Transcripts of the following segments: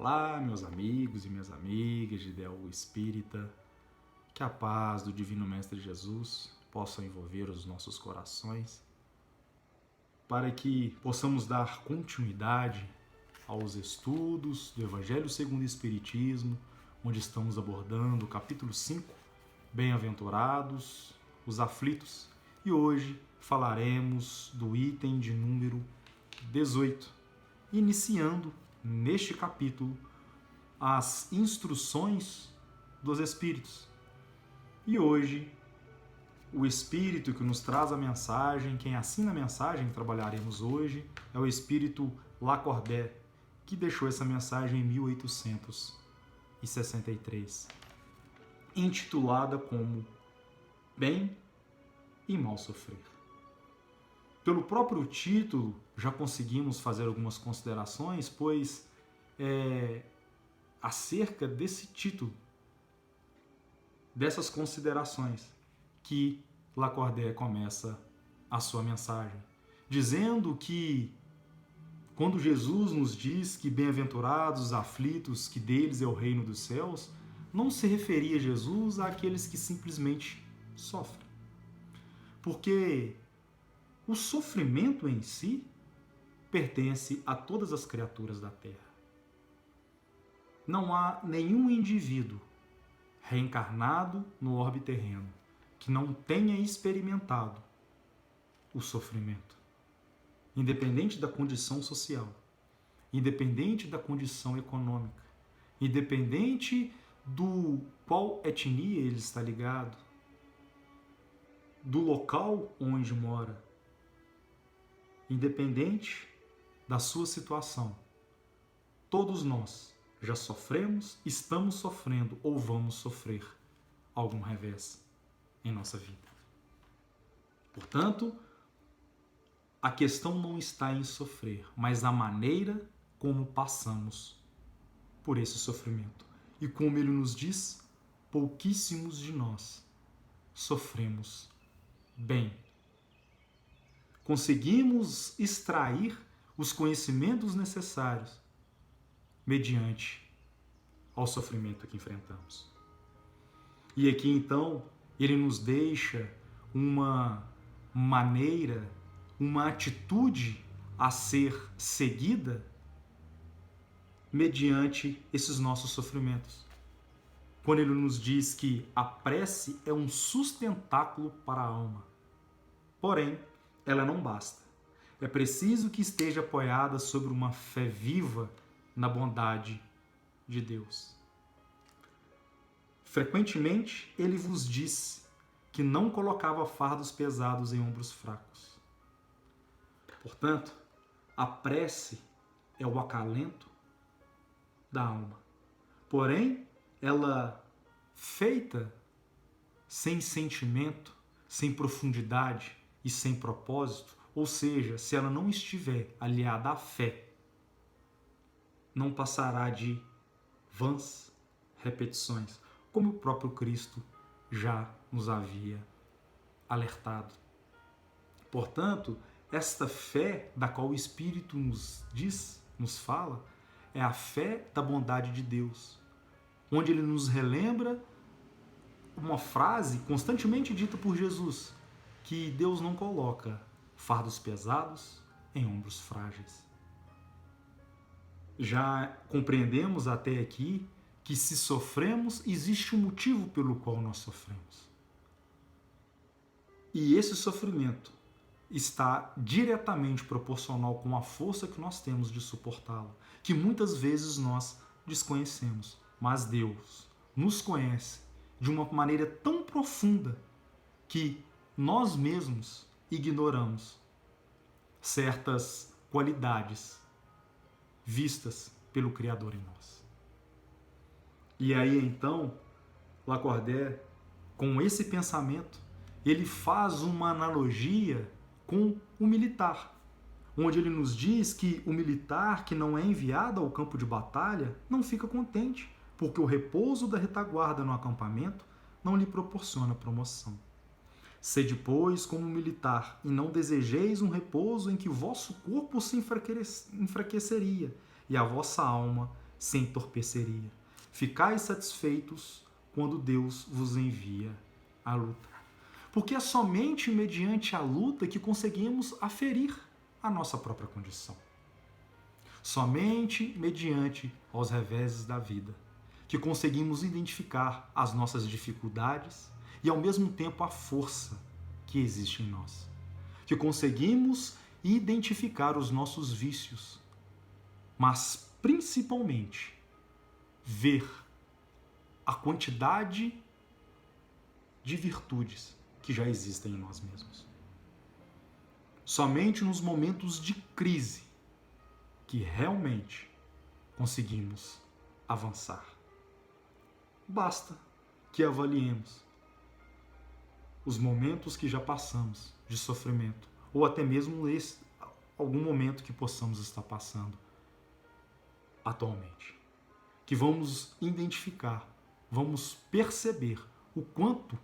Olá, meus amigos e minhas amigas de Ideal Espírita, que a paz do Divino Mestre Jesus possa envolver os nossos corações, para que possamos dar continuidade aos estudos do Evangelho segundo o Espiritismo, onde estamos abordando o capítulo 5, Bem-aventurados os aflitos, e hoje falaremos do item de número 18, iniciando neste capítulo as instruções dos Espíritos. E hoje, o Espírito que nos traz a mensagem, quem assina a mensagem que trabalharemos hoje, é o Espírito Lacordaire, que deixou essa mensagem em 1863, intitulada como Bem e Mal Sofrer. Pelo próprio título, já conseguimos fazer algumas considerações, pois acerca desse título, dessas considerações, que Lacordaire começa a sua mensagem, dizendo que quando Jesus nos diz que bem-aventurados os aflitos, que deles é o reino dos céus, não se referia Jesus àqueles que simplesmente sofrem. Porque o sofrimento em si pertence a todas as criaturas da Terra. Não há nenhum indivíduo reencarnado no orbe terreno que não tenha experimentado o sofrimento. Independente da condição social, independente da condição econômica, independente do qual etnia ele está ligado, do local onde mora, independente da sua situação, todos nós já sofremos, estamos sofrendo ou vamos sofrer algum revés em nossa vida. Portanto, a questão não está em sofrer, mas a maneira como passamos por esse sofrimento. E como ele nos diz, pouquíssimos de nós sofremos bem. Conseguimos extrair os conhecimentos necessários mediante ao sofrimento que enfrentamos. E aqui então ele nos deixa uma maneira, uma atitude a ser seguida mediante esses nossos sofrimentos. Quando ele nos diz que a prece é um sustentáculo para a alma. Porém, ela não basta. É preciso que esteja apoiada sobre uma fé viva na bondade de Deus. Frequentemente, ele vos disse que não colocava fardos pesados em ombros fracos. Portanto, a prece é o acalento da alma. Porém, ela feita sem sentimento, sem profundidade e sem propósito, ou seja, se ela não estiver aliada à fé, não passará de vãs repetições, como o próprio Cristo já nos havia alertado. Portanto, esta fé da qual o Espírito nos diz, nos fala, é a fé da bondade de Deus, onde ele nos relembra uma frase constantemente dita por Jesus, que Deus não coloca fardos pesados em ombros frágeis. Já compreendemos até aqui que se sofremos, existe um motivo pelo qual nós sofremos. E esse sofrimento está diretamente proporcional com a força que nós temos de suportá-lo, que muitas vezes nós desconhecemos. Mas Deus nos conhece de uma maneira tão profunda que nós mesmos ignoramos certas qualidades vistas pelo Criador em nós. E aí então, Lacordaire, com esse pensamento, ele faz uma analogia com o militar, onde ele nos diz que o militar que não é enviado ao campo de batalha não fica contente, porque o repouso da retaguarda no acampamento não lhe proporciona promoção. Sede, pois, como militar, e não desejeis um repouso em que vosso corpo se enfraqueceria e a vossa alma sem torpeceria. Ficai satisfeitos quando Deus vos envia a luta. Porque é somente mediante a luta que conseguimos aferir a nossa própria condição. Somente mediante aos reveses da vida que conseguimos identificar as nossas dificuldades e, ao mesmo tempo, a força que existe em nós. Que conseguimos identificar os nossos vícios, mas, principalmente, ver a quantidade de virtudes que já existem em nós mesmos. Somente nos momentos de crise que realmente conseguimos avançar. Basta que avaliemos os momentos que já passamos de sofrimento, ou até mesmo algum momento que possamos estar passando atualmente. Que vamos identificar, vamos perceber o quanto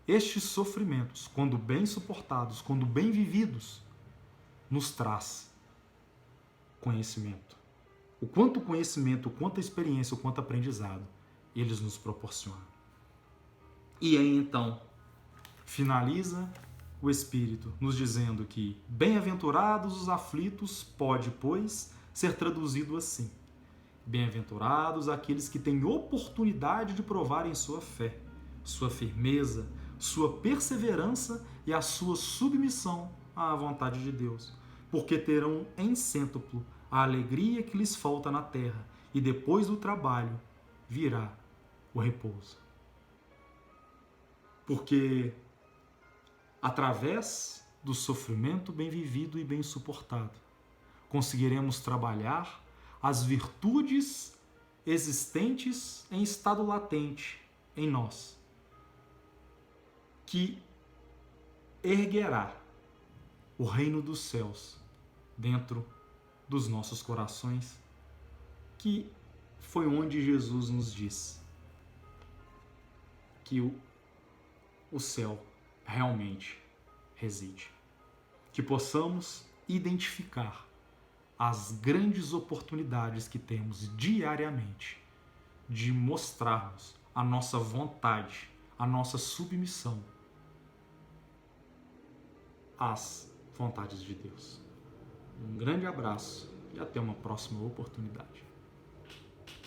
estes sofrimentos, quando bem suportados, quando bem vividos, nos traz conhecimento. O quanto conhecimento, o quanto experiência, o quanto aprendizado eles nos proporcionam. E aí então finaliza o Espírito nos dizendo que bem-aventurados os aflitos pode, pois, ser traduzido assim: bem-aventurados aqueles que têm oportunidade de provarem sua fé, sua firmeza, sua perseverança e a sua submissão à vontade de Deus, porque terão em cêntuplo a alegria que lhes falta na terra, e depois do trabalho virá o repouso. Porque através do sofrimento bem vivido e bem suportado, conseguiremos trabalhar as virtudes existentes em estado latente em nós, que erguerá o reino dos céus dentro dos nossos corações, que foi onde Jesus nos diz que o céu realmente reside. Que possamos identificar as grandes oportunidades que temos diariamente de mostrarmos a nossa vontade, a nossa submissão às vontades de Deus. Um grande abraço e até uma próxima oportunidade.